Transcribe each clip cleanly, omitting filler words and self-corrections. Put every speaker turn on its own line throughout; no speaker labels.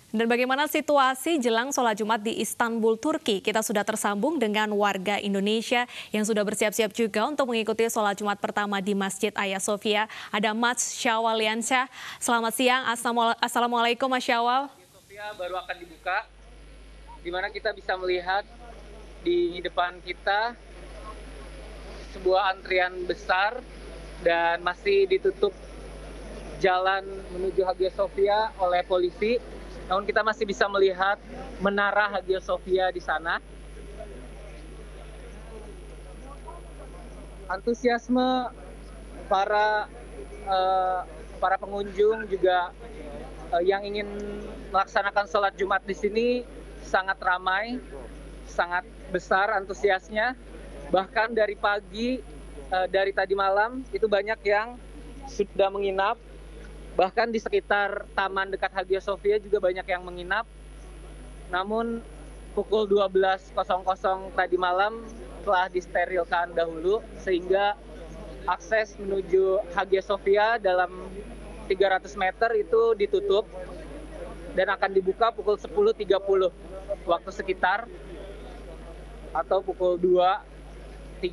Dan bagaimana situasi jelang sholat Jumat di Istanbul, Turki? Kita sudah tersambung dengan warga Indonesia yang sudah bersiap-siap juga untuk mengikuti sholat Jumat pertama di Masjid Hagia Sophia. Ada Mas Syawal Liansyah. Selamat siang. Assalamualaikum Mas Syawal.
Hagia Sophia baru akan dibuka, di mana kita bisa melihat di depan kita sebuah antrian besar dan masih ditutup jalan menuju Hagia Sophia oleh polisi. Namun kita masih bisa melihat menara Hagia Sophia di sana. Antusiasme para pengunjung juga yang ingin melaksanakan sholat Jumat di sini sangat ramai, sangat besar antusiasnya. Bahkan dari pagi, dari tadi malam itu banyak yang sudah menginap. Bahkan di sekitar taman dekat Hagia Sophia juga banyak yang menginap. Namun pukul 12.00 tadi malam telah disterilkan dahulu sehingga akses menuju Hagia Sophia dalam 300 meter itu ditutup dan akan dibuka pukul 10.30 waktu sekitar atau pukul 2.30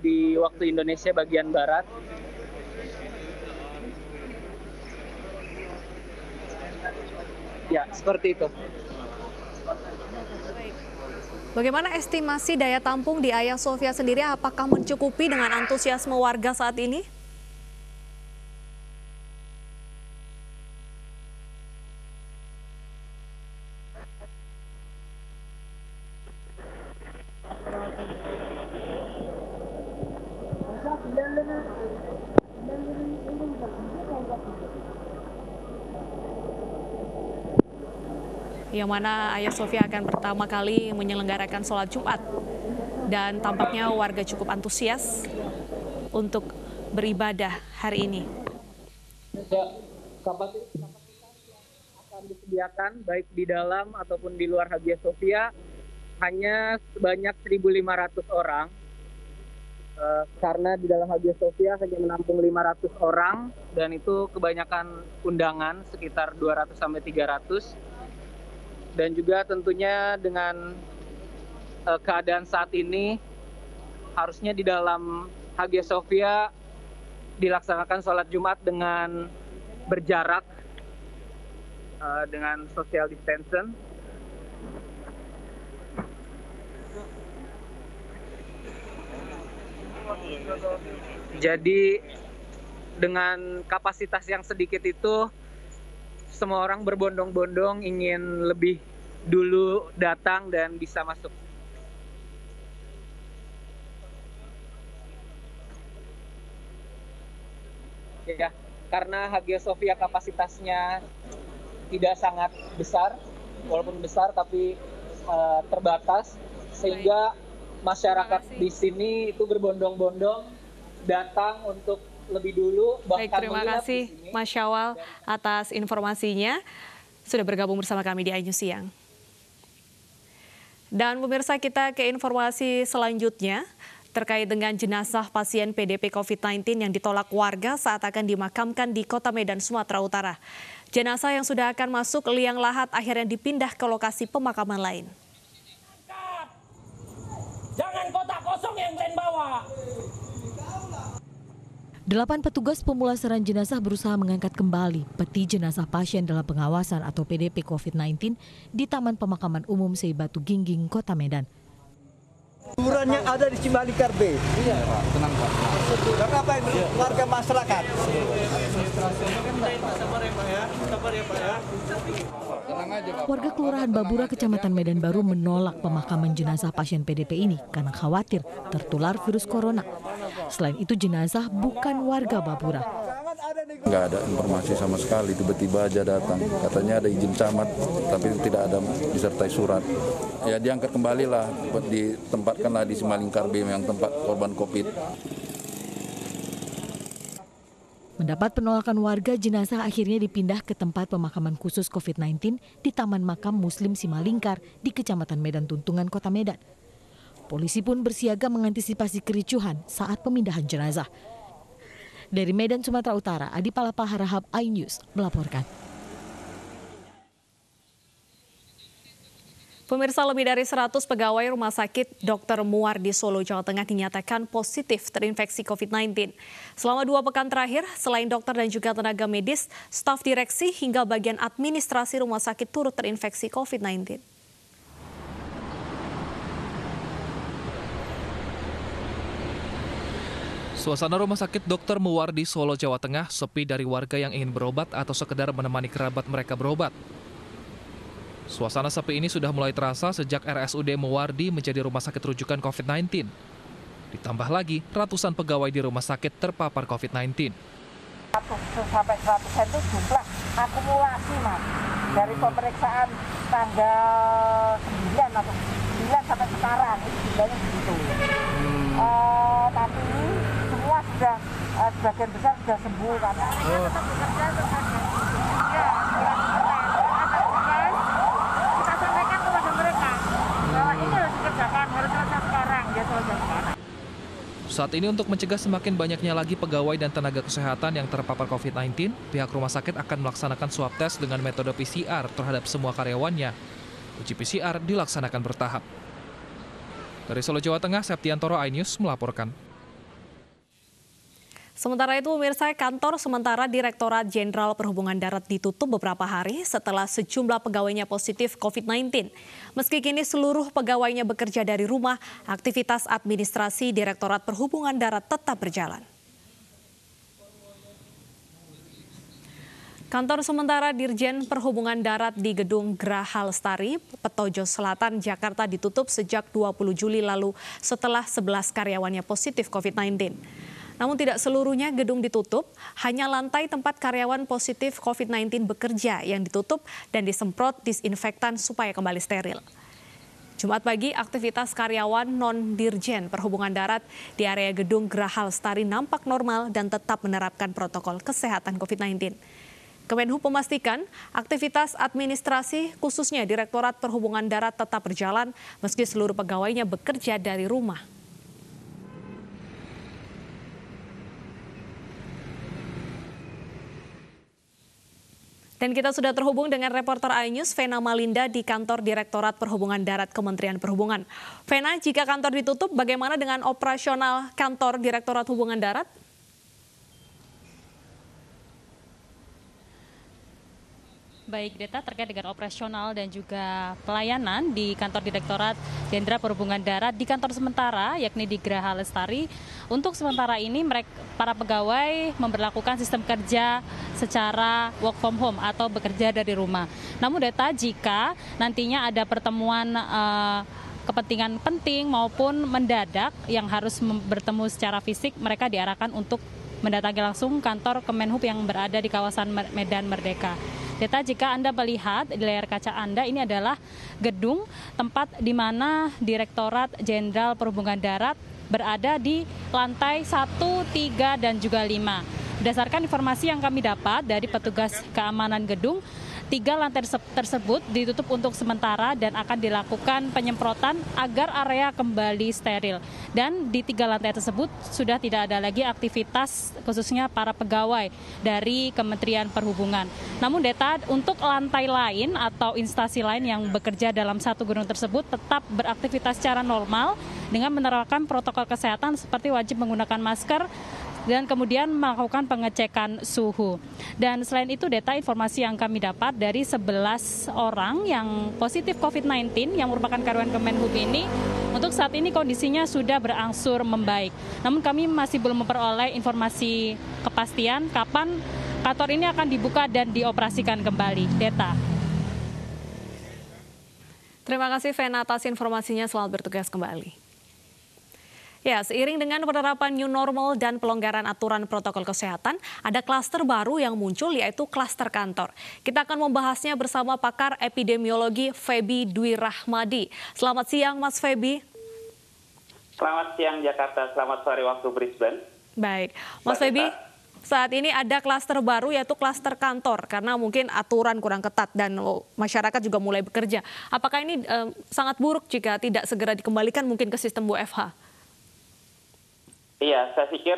di waktu Indonesia bagian barat. Ya, seperti itu.
Bagaimana estimasi daya tampung di Hagia Sophia sendiri? Apakah mencukupi dengan antusiasme warga saat ini? Yang mana Hagia Sophia akan pertama kali menyelenggarakan sholat Jumat. Dan tampaknya warga cukup antusias untuk beribadah hari ini.
Kapasitas yang akan disediakan baik di dalam ataupun di luar Hagia Sophia hanya sebanyak 1.500 orang. Karena di dalam Hagia Sophia hanya menampung 500 orang dan itu kebanyakan undangan sekitar 200-300. Dan juga tentunya dengan keadaan saat ini harusnya di dalam Hagia Sophia dilaksanakan sholat Jumat dengan berjarak dengan social distancing. Jadi dengan kapasitas yang sedikit itu semua orang berbondong-bondong ingin lebih dulu datang dan bisa masuk. Ya, karena Hagia Sophia kapasitasnya tidak sangat besar, walaupun besar tapi terbatas, sehingga masyarakat di sini itu berbondong-bondong datang untuk lebih dulu.
Baik, terima kasih Mas Syawal atas informasinya. Sudah bergabung bersama kami di iNews Siang. Dan pemirsa, kita ke informasi selanjutnya terkait dengan jenazah pasien PDP COVID-19 yang ditolak warga saat akan dimakamkan di Kota Medan, Sumatera Utara. Jenazah yang sudah akan masuk liang lahat akhirnya dipindah ke lokasi pemakaman lain.
Jangan kotak kosong yang kalian bawa.
8 petugas pemulasaran jenazah berusaha mengangkat kembali peti jenazah pasien dalam pengawasan atau PDP COVID-19 di Taman Pemakaman Umum Seibatu Gingging, Kota Medan.
Kuburannya ada di Cimalingkar B. Iya, Pak. Tenang, Pak. Dan apa yang warga masyarakat?
Warga Kelurahan Babura, Kecamatan Medan Baru menolak pemakaman jenazah pasien PDP ini karena khawatir tertular virus corona. Selain itu, jenazah bukan warga Babura.
Nggak ada informasi sama sekali, tiba-tiba aja datang. Katanya ada izin camat, tapi tidak ada disertai surat. Ya diangkat kembali lah, ditempatkanlah di Simalingkar B yang tempat korban COVID.
Mendapat penolakan warga, jenazah akhirnya dipindah ke tempat pemakaman khusus COVID-19 di Taman Makam Muslim Simalingkar di Kecamatan Medan Tuntungan, Kota Medan. Polisi pun bersiaga mengantisipasi kericuhan saat pemindahan jenazah. Dari Medan, Sumatera Utara, Adi Palapa Harahap, iNews melaporkan.
Pemirsa, lebih dari 100 pegawai Rumah Sakit Dr. Muwardi Solo, Jawa Tengah dinyatakan positif terinfeksi COVID-19. Selama 2 pekan terakhir, selain dokter dan juga tenaga medis, staf direksi hingga bagian administrasi rumah sakit turut terinfeksi COVID-19.
Suasana Rumah Sakit Dr. Muwardi Solo, Jawa Tengah sepi dari warga yang ingin berobat atau sekedar menemani kerabat mereka berobat. Suasana sepi ini sudah mulai terasa sejak RSUD Muwardi menjadi rumah sakit rujukan COVID-19. Ditambah lagi, ratusan pegawai di rumah sakit terpapar COVID-19.
100 sampai 100 itu jumlah akumulasi, Mas. Dari pemeriksaan tanggal 9 atau 9 sampai sekarang, itu jumlahnya begitu. Tapi semua sudah, sebagian besar sudah sembuh kan. Tetap bekerja terus. Ya,
Saat ini untuk mencegah semakin banyaknya lagi pegawai dan tenaga kesehatan yang terpapar COVID-19, pihak rumah sakit akan melaksanakan swab test dengan metode PCR terhadap semua karyawannya. Uji PCR dilaksanakan bertahap. Dari Solo, Jawa Tengah, Septiantoro, iNews melaporkan.
Sementara itu, pemirsa, kantor sementara Direktorat Jenderal Perhubungan Darat ditutup beberapa hari setelah sejumlah pegawainya positif COVID-19. Meski kini seluruh pegawainya bekerja dari rumah, aktivitas administrasi Direktorat Perhubungan Darat tetap berjalan. Kantor sementara Dirjen Perhubungan Darat di Gedung Graha Lestari, Petojo Selatan, Jakarta ditutup sejak 20 Juli lalu setelah 11 karyawannya positif COVID-19. Namun tidak seluruhnya gedung ditutup, hanya lantai tempat karyawan positif COVID-19 bekerja yang ditutup dan disemprot disinfektan supaya kembali steril. Jumat pagi, aktivitas karyawan non-Dirjen Perhubungan Darat di area gedung Graha Lestari nampak normal dan tetap menerapkan protokol kesehatan COVID-19. Kemenhub memastikan aktivitas administrasi khususnya Direktorat Perhubungan Darat tetap berjalan meski seluruh pegawainya bekerja dari rumah. Dan kita sudah terhubung dengan reporter iNews Vena Malinda di kantor Direktorat Perhubungan Darat Kementerian Perhubungan. Vena, jika kantor ditutup, bagaimana dengan operasional kantor Direktorat Hubungan Darat?
Baik, Deta, terkait dengan operasional dan juga pelayanan di kantor Direktorat Jenderal Perhubungan Darat di kantor sementara, yakni di Graha Lestari. Untuk sementara ini, para pegawai memberlakukan sistem kerja secara work from home atau bekerja dari rumah. Namun, Deta, jika nantinya ada pertemuan kepentingan penting maupun mendadak yang harus bertemu secara fisik, mereka diarahkan untuk mendatangi langsung kantor Kemenhub yang berada di kawasan Medan Merdeka. Deta, jika Anda melihat di layar kaca Anda, ini adalah gedung tempat di mana Direktorat Jenderal Perhubungan Darat berada di lantai 1, 3, dan juga 5. Berdasarkan informasi yang kami dapat dari petugas keamanan gedung, 3 lantai tersebut ditutup untuk sementara dan akan dilakukan penyemprotan agar area kembali steril. Dan di 3 lantai tersebut sudah tidak ada lagi aktivitas khususnya para pegawai dari Kementerian Perhubungan. Namun Deta, untuk lantai lain atau instansi lain yang bekerja dalam satu gedung tersebut tetap beraktivitas secara normal dengan menerapkan protokol kesehatan seperti wajib menggunakan masker dan kemudian melakukan pengecekan suhu. Dan selain itu, Deta, informasi yang kami dapat dari 11 orang yang positif COVID-19 yang merupakan karyawan Kemenhub ini, untuk saat ini kondisinya sudah berangsur membaik. Namun kami masih belum memperoleh informasi kepastian kapan kantor ini akan dibuka dan dioperasikan kembali. Deta.
Terima kasih Vena atas informasinya, selamat bertugas kembali. Ya, seiring dengan penerapan new normal dan pelonggaran aturan protokol kesehatan, ada klaster baru yang muncul yaitu klaster kantor. Kita akan membahasnya bersama pakar epidemiologi Feby Dwi Rahmadi. Selamat siang Mas Feby.
Selamat siang Jakarta, selamat sore waktu Brisbane.
Baik, Mas Feby, saat ini ada klaster baru yaitu klaster kantor karena mungkin aturan kurang ketat dan masyarakat juga mulai bekerja. Apakah ini sangat buruk jika tidak segera dikembalikan mungkin ke sistem WFH?
Iya, saya pikir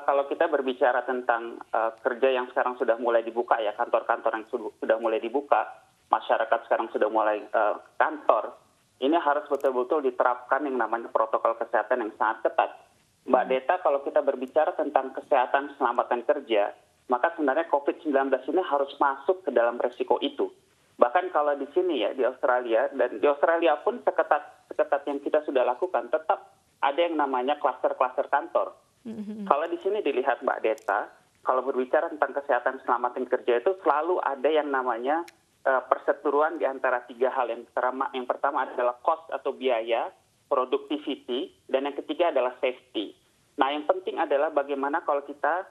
kalau kita berbicara tentang kerja yang sekarang sudah mulai dibuka ya, kantor-kantor yang sudah mulai dibuka, masyarakat sekarang sudah mulai kantor, ini harus betul-betul diterapkan yang namanya protokol kesehatan yang sangat ketat. Mbak Deta, kalau kita berbicara tentang kesehatan keselamatan kerja, maka sebenarnya COVID-19 ini harus masuk ke dalam resiko itu. Bahkan kalau di sini ya, di Australia, dan di Australia pun seketat yang kita sudah lakukan, tetap ada yang namanya klaster-klaster kantor. Kalau di sini dilihat Mbak Deta, kalau berbicara tentang kesehatan keselamatan kerja itu selalu ada yang namanya perseteruan di antara 3 hal. Yang pertama adalah cost atau biaya, productivity, dan yang ketiga adalah safety. Nah, yang penting adalah bagaimana kalau kita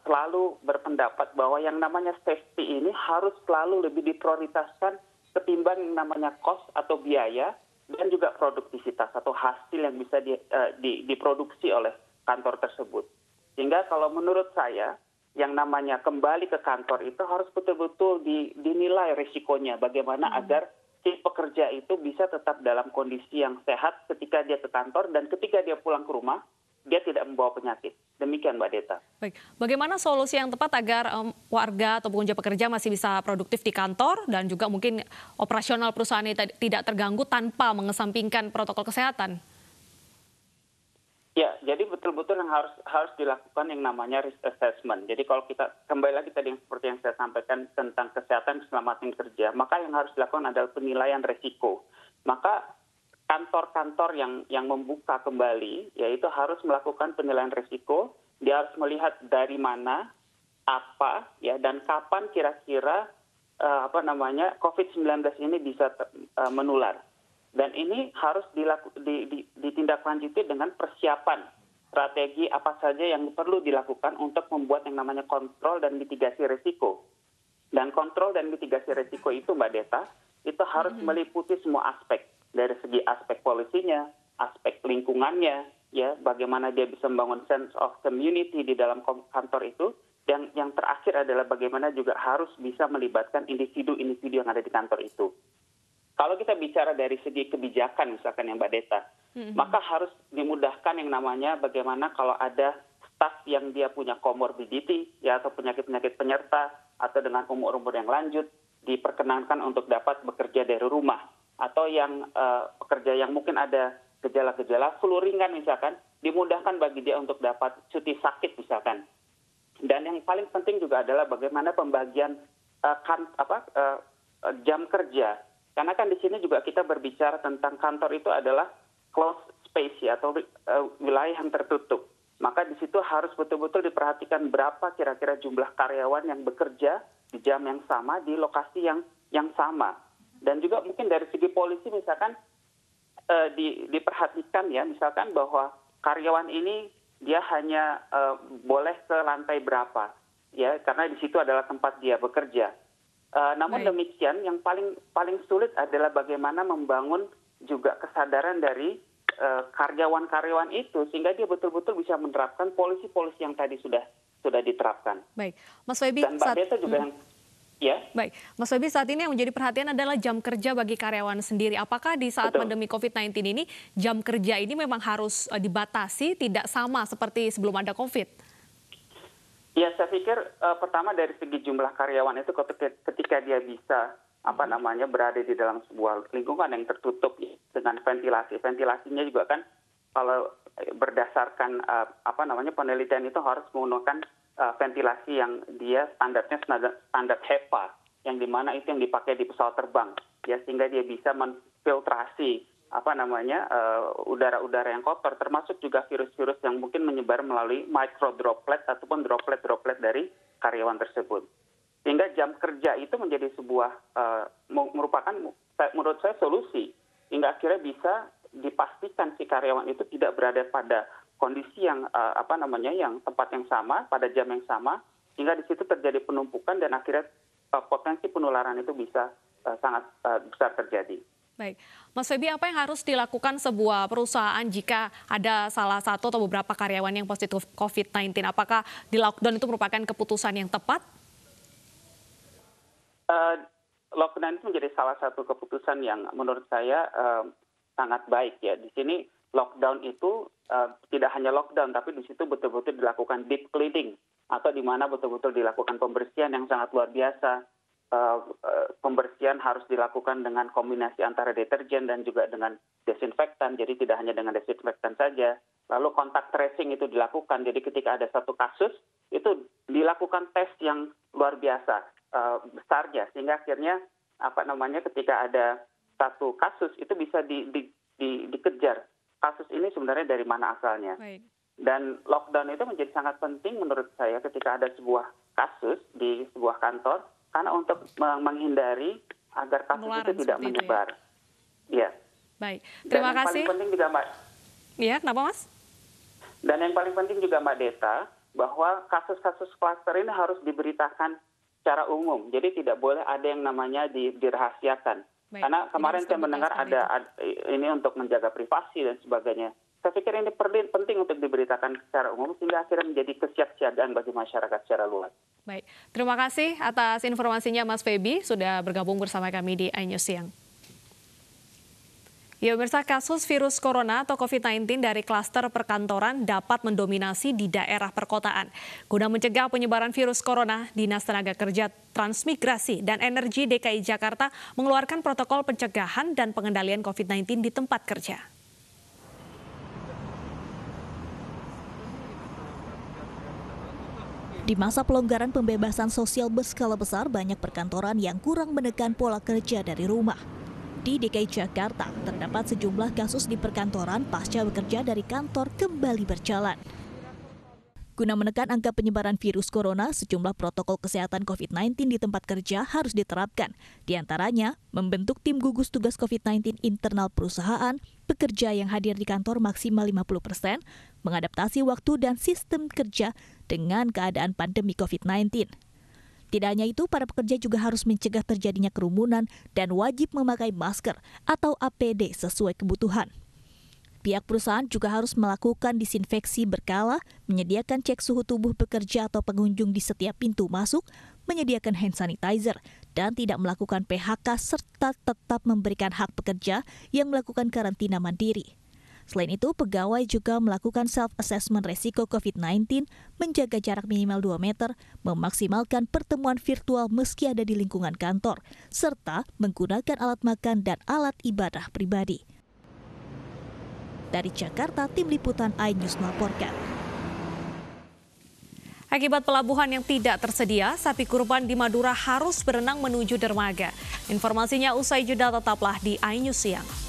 selalu berpendapat bahwa yang namanya safety ini harus selalu lebih diprioritaskan ketimbang yang namanya cost atau biaya dan juga produktivitas atau hasil yang bisa diproduksi oleh kantor tersebut. Sehingga kalau menurut saya, yang namanya kembali ke kantor itu harus betul-betul dinilai risikonya, bagaimana agar si pekerja itu bisa tetap dalam kondisi yang sehat ketika dia ke kantor dan ketika dia pulang ke rumah, dia tidak membawa penyakit. Demikian Mbak Deta.
Baik, bagaimana solusi yang tepat agar warga atau pengunjung pekerja masih bisa produktif di kantor dan juga mungkin operasional perusahaan ini tidak terganggu tanpa mengesampingkan protokol kesehatan?
Ya, jadi betul-betul yang harus dilakukan yang namanya risk assessment. Jadi kalau kita kembali lagi tadi seperti yang saya sampaikan tentang kesehatan keselamatan kerja, maka yang harus dilakukan adalah penilaian risiko. Maka kantor-kantor yang membuka kembali, yaitu harus melakukan penilaian risiko. Dia harus melihat dari mana, apa, ya, dan kapan kira-kira COVID-19 ini bisa menular. Dan ini harus ditindaklanjuti dengan persiapan strategi apa saja yang perlu dilakukan untuk membuat yang namanya kontrol dan mitigasi risiko. Dan kontrol dan mitigasi risiko itu, Mbak Deta, itu harus meliputi semua aspek. Dari segi aspek polisinya, aspek lingkungannya, ya, bagaimana dia bisa membangun sense of community di dalam kantor itu. Yang terakhir adalah bagaimana juga harus bisa melibatkan individu-individu yang ada di kantor itu. Kalau kita bicara dari segi kebijakan misalkan yang Mbak Deta, maka harus dimudahkan yang namanya bagaimana kalau ada staf yang dia punya comorbidity ya atau penyakit-penyakit penyerta atau dengan umur-umur yang lanjut diperkenankan untuk dapat bekerja dari rumah atau yang pekerja yang mungkin ada gejala-gejala flu ringan misalkan dimudahkan bagi dia untuk dapat cuti sakit misalkan. Dan yang paling penting juga adalah bagaimana pembagian jam kerja. Karena kan di sini juga kita berbicara tentang kantor itu adalah closed space ya, atau wilayah yang tertutup. Maka di situ harus betul-betul diperhatikan berapa kira-kira jumlah karyawan yang bekerja di jam yang sama di lokasi yang sama. Dan juga mungkin dari segi polisi misalkan diperhatikan ya, misalkan bahwa karyawan ini dia hanya boleh ke lantai berapa ya, karena di situ adalah tempat dia bekerja. Namun demikian yang paling sulit adalah bagaimana membangun juga kesadaran dari karyawan-karyawan itu sehingga dia betul-betul bisa menerapkan polisi-polisi yang tadi sudah diterapkan.
Baik, Mas Febi.
Dan Mbak Deta juga yang ya.
Baik, Mas Febi, saat ini yang menjadi perhatian adalah jam kerja bagi karyawan sendiri. Apakah di saat pandemi COVID-19 ini jam kerja ini memang harus dibatasi, tidak sama seperti sebelum ada COVID?
Ya, saya pikir pertama dari segi jumlah karyawan itu ketika dia bisa berada di dalam sebuah lingkungan yang tertutup ya, dengan ventilasi. Ventilasinya juga kan kalau berdasarkan penelitian itu harus menggunakan ventilasi yang dia standarnya standar HEPA yang dimana itu yang dipakai di pesawat terbang ya sehingga dia bisa menfiltrasi udara-udara yang kotor, termasuk juga virus-virus yang mungkin menyebar melalui micro droplet ataupun droplet-droplet dari karyawan tersebut. Sehingga jam kerja itu menjadi sebuah merupakan menurut saya solusi hingga akhirnya bisa dipastikan si karyawan itu tidak berada pada kondisi yang yang tempat yang sama pada jam yang sama sehingga di situ terjadi penumpukan dan akhirnya potensi penularan itu bisa sangat besar terjadi.
Baik, Mas Febi, apa yang harus dilakukan sebuah perusahaan jika ada salah satu atau beberapa karyawan yang positif COVID-19? Apakah di lockdown itu merupakan keputusan yang tepat?
Lockdown itu menjadi salah satu keputusan yang menurut saya sangat baik ya. Di sini lockdown itu tidak hanya lockdown, tapi di situ betul-betul dilakukan deep cleaning atau di mana betul-betul dilakukan pembersihan yang sangat luar biasa. pembersihan harus dilakukan dengan kombinasi antara deterjen dan juga dengan desinfektan. Jadi tidak hanya dengan desinfektan saja. Lalu kontak tracing itu dilakukan. Jadi ketika ada satu kasus itu dilakukan tes yang luar biasa besarnya, sehingga akhirnya ketika ada satu kasus itu bisa dikejar. Kasus ini sebenarnya dari mana asalnya.
Baik.
Dan lockdown itu menjadi sangat penting menurut saya ketika ada sebuah kasus di sebuah kantor, karena untuk menghindari agar kasus
Penularan
itu tidak menyebar. Ya.
Baik, terima
Dan
kasih.
Yang paling penting juga Mbak.
Iya, kenapa Mas?
Dan yang paling penting juga Mbak Deta, bahwa kasus-kasus klaster ini harus diberitakan secara umum. Jadi tidak boleh ada yang namanya dirahasiakan.
Baik,
karena kemarin saya mendengar ada ini untuk menjaga privasi dan sebagainya. Saya pikir ini penting untuk diberitakan secara umum sehingga akhirnya menjadi kesiapsiagaan bagi masyarakat secara luas.
Baik, terima kasih atas informasinya Mas Feby sudah bergabung bersama kami di iNews Siang. Ya pemirsa, kasus virus corona atau COVID-19 dari klaster perkantoran dapat mendominasi di daerah perkotaan. Guna mencegah penyebaran virus corona, Dinas Tenaga Kerja, Transmigrasi, dan Energi DKI Jakarta mengeluarkan protokol pencegahan dan pengendalian COVID-19 di tempat kerja.
Di masa pelonggaran pembebasan sosial berskala besar, banyak perkantoran yang kurang menekan pola kerja dari rumah. Di DKI Jakarta, terdapat sejumlah kasus di perkantoran pasca bekerja dari kantor kembali berjalan. Guna menekan angka penyebaran virus corona, sejumlah protokol kesehatan COVID-19 di tempat kerja harus diterapkan. Di antaranya, membentuk tim gugus tugas COVID-19 internal perusahaan, pekerja yang hadir di kantor maksimal 50%, mengadaptasi waktu dan sistem kerja dengan keadaan pandemi COVID-19. Tidak hanya itu, para pekerja juga harus mencegah terjadinya kerumunan dan wajib memakai masker atau APD sesuai kebutuhan. Pihak perusahaan juga harus melakukan disinfeksi berkala, menyediakan cek suhu tubuh pekerja atau pengunjung di setiap pintu masuk, menyediakan hand sanitizer, dan tidak melakukan PHK serta tetap memberikan hak pekerja yang melakukan karantina mandiri. Selain itu, pegawai juga melakukan self-assessment resiko COVID-19, menjaga jarak minimal 2 meter, memaksimalkan pertemuan virtual meski ada di lingkungan kantor, serta menggunakan alat makan dan alat ibadah pribadi. Dari Jakarta, Tim Liputan iNews melaporkan.
Akibat pelabuhan yang tidak tersedia, sapi kurban di Madura harus berenang menuju dermaga. Informasinya usai jeda, tetaplah di iNews Siang.